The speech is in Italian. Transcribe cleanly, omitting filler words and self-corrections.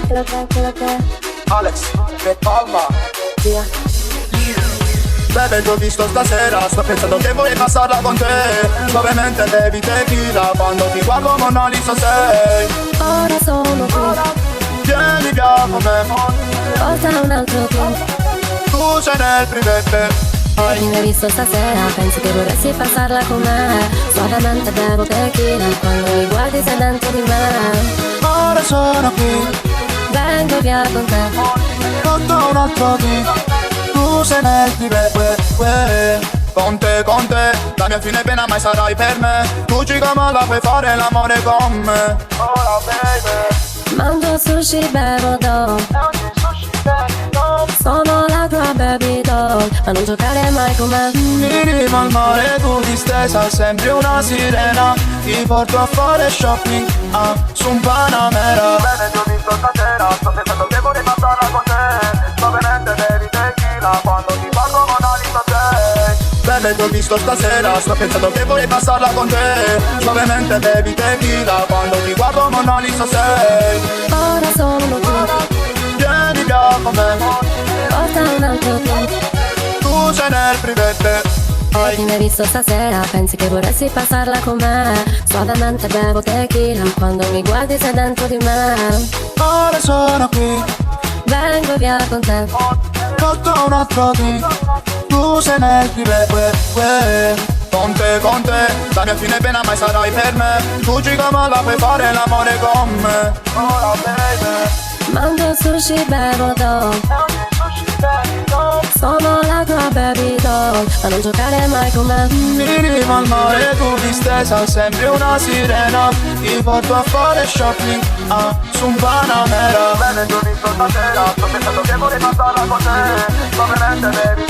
Quello che Alex, De Palma. via. Bebe, ti ho visto stasera, sto pensando che vorrei passarla con te. Suavemente bevi tequila, quando ti guardo Mona Lisa sei. Ora sono qui, Vieni via con me, porta un altro drink. tu sei nel privé. Chi mi hai visto stasera, pensi che vorresti passarla con me. Suavemente bevo tequila, quando mi guardi sei dentro di me. Ora sono qui, Vengo via con te, sotto un altro drink. Tu sei nel privé. Con te, la mia fine pena mai sarai per me. Tu giga la puoi fare l'amore con me. Ora baby, mangio sushi, bevo doll. Sono la tua baby doll, ma non giocare mai con me. mi riva al mare, tu distesa, sembri una sirena. Ti porto a fare shopping, su un Panamera. Bene, ti ho visto stasera, sto pensando che vorrei passarla con te. Suavemente bevi tequila, quando ti guardo Mona Lisa sei. Bene, ti ho visto stasera, sto pensando che vorrei passarla con te. Suavemente bevi tequila, quando ti guardo Mona Lisa sei. Ora sono qui, Vieni via con me, porta un altro drink. tu sei nel privé. Chi mi hai visto stasera, pensi che vorresti passarla con me. Suavemente bevo tequila, quando mi guardi sei dentro di me. Ora sono qui, Vengo via con te, sotto un altro drink. Tu sei nel privé. Con te, la mia fine pena mai sarai per me. Tu giga la puoi fare l'amore con me. Ora baby, mangio sushi, bevo doll. Sono la tua baby doll, ma non giocare mai con me. mi riva al mare, tu distesa, sembri una sirena. Ti porto a fare shopping, su un Panamera. Bene, ti ho visto stasera, sto pensando che vorrei passarla con te. Suavemente bevi